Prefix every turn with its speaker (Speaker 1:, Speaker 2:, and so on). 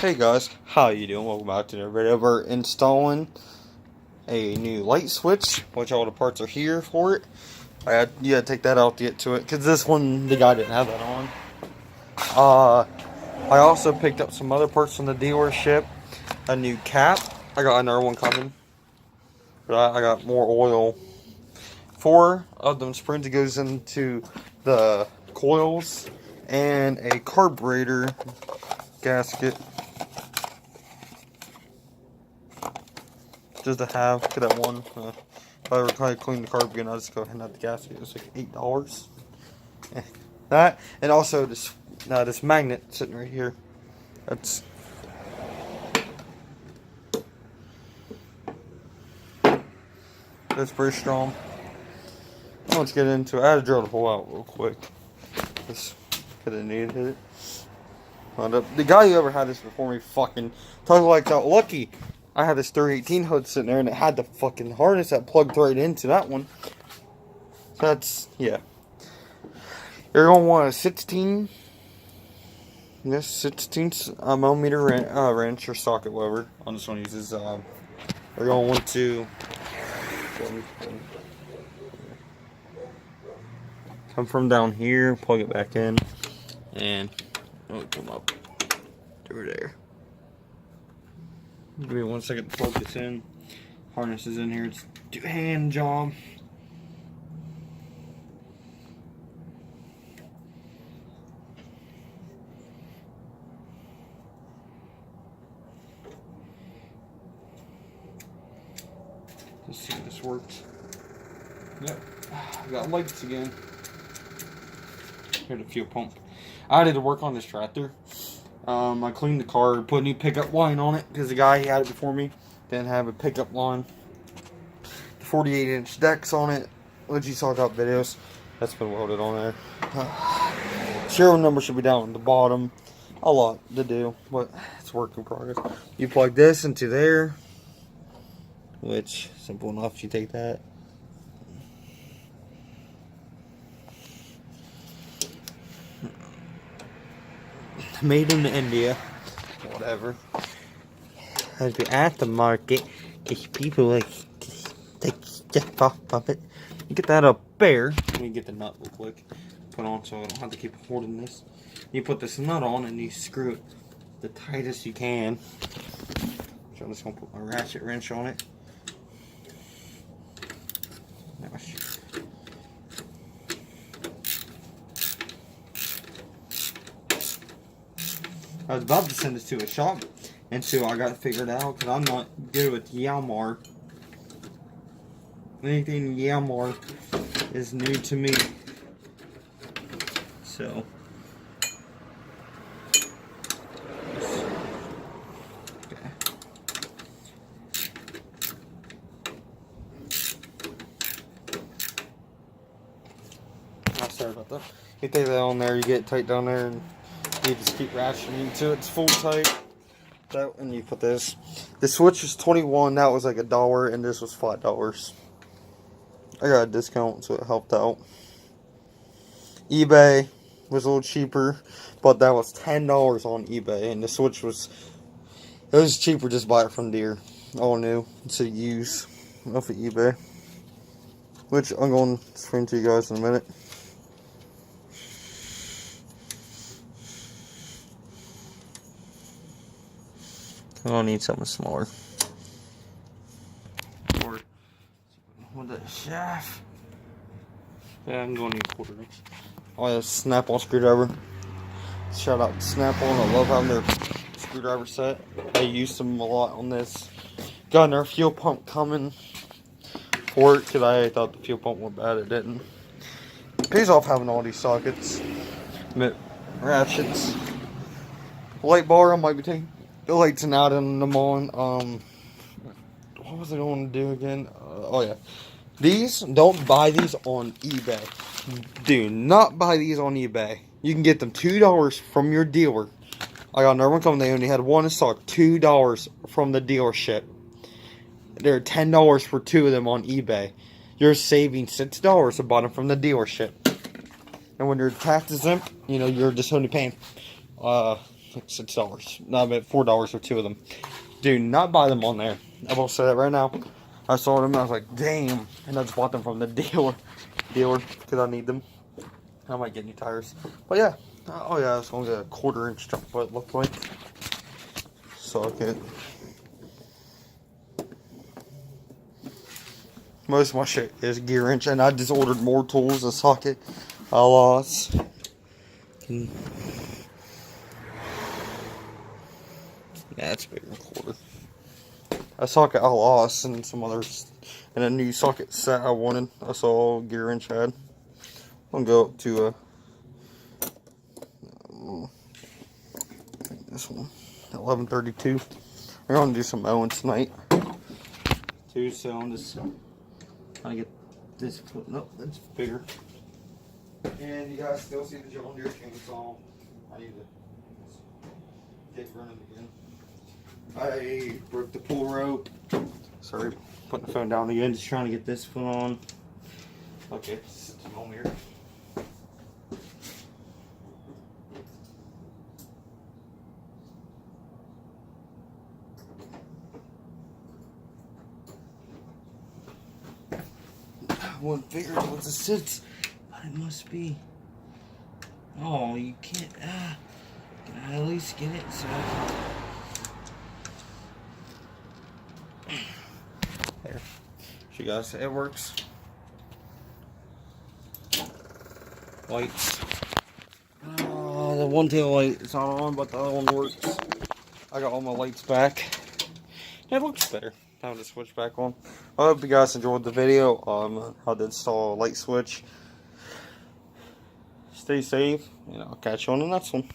Speaker 1: Hey guys, how you doing? Welcome back to another video. We're installing a new light switch, which all the parts are here for it. You had to take that out to get to it, because this one, the guy didn't have that on. I also picked up some other parts from the dealership. A new cap. I got another one coming. But I got more oil. 4 of them springs that goes into the coils, and a carburetor gasket. Just to have, for that one. If I ever try to clean the carb again, I'll just go ahead and have the gasket. It's like $8. That, and also this magnet sitting right here. That's pretty strong. Let's get into it. I had to drill the hole out real quick. Just could have needed it. The guy who ever had this before me fucking talked like that. Lucky I had this 318 hood sitting there and it had the fucking harness that plugged right into that one. So that's, yeah. You're going to want a 16 millimeter wrench or socket, whatever. On this one uses, you're going to want to come from down here, plug it back in, and come up through there. Give me 1 second to plug this in. Harness is in here. It's a hand job. Let's see if this works. Yep. I got lights again. Here's the fuel pump. I had to work on this tractor. I cleaned the car, put a new pickup line on it because the guy he had it before me didn't have a pickup line. The 48-inch decks on it, which you saw top videos, that's been welded on there. Serial number should be down at the bottom. A lot to do, but it's work in progress. You plug this into there, which simple enough. You take that. Made in India, whatever. Has been at the market, because people like take stuff off of it. You get that up there. Let me get the nut real quick. Put on so I don't have to keep holding this. You put this nut on and you screw it the tightest you can. So I'm just gonna put my ratchet wrench on it. I was about to send this to a shop until I got it figured out, because I'm not good with Yamar. Anything Yamar is new to me. So. Okay. Sorry about that. You take that on there, you get it tight down there, and you just keep ratcheting until it's full tight. That, and you put this. The switch was $21. That was like $1, and this was $5. I got a discount, so it helped out. eBay was a little cheaper, but that was $10 on eBay, and the switch was cheaper. Just buy it from Deere, all new, to use off of eBay, which I'm going to explain to you guys in a minute. I'm gonna need something smaller. Or with the shaft. Yeah, I'm gonna need a quarter inch. Oh, yeah, Snap-on screwdriver. Shout out to Snap-on. I love having their screwdriver set. I used them a lot on this. Got another fuel pump coming for it, because I thought the fuel pump went bad. It didn't. It pays off having all these sockets. Ratchets. Light bar I might be taking the lights and out in them on. What was I going to do again? Oh yeah, these, don't buy these on eBay. Do not buy these on eBay. You can get them $2 from your dealer. I got another one coming. They only had one in stock. $2 from the dealership. They're $10 for 2 of them on eBay. You're saving $6 to buy them from the dealership. And when your tax is exempt, you know, you're just only paying like $6. No, I meant $4 for 2 of them. Do not buy them on there. I will say that right now. I saw them and I was like, damn. And I just bought them from the dealer because I need them. I might get new tires. But yeah. Oh yeah, it's only a 1/4-inch truck, what it looked like. Socket. Most of my shit is gear wrench, and I just ordered more tools. A socket I lost. That's bigger than 1/4. A socket I lost, and some others, and a new socket set I wanted. I saw gear wrench had. I'm gonna go up to this one, 1132. We're gonna do some mowing tonight. Too, so I'm just trying to get this. Nope, that's bigger. And you guys still see the John Deere chainsaw. I need to get running again. I broke the pull rope. Sorry, putting the phone down again. Just trying to get this put on. Okay, sit on here. One figured it was a 6, but it must be. Oh, you can't. Can I at least get it so I can. There. You guys, it works. Lights. The one tail light is not on, but the other one works. I got all my lights back. It looks better. Time to switch back on. I hope you guys enjoyed the video. How to install a light switch. Stay safe, and I'll catch you on the next one.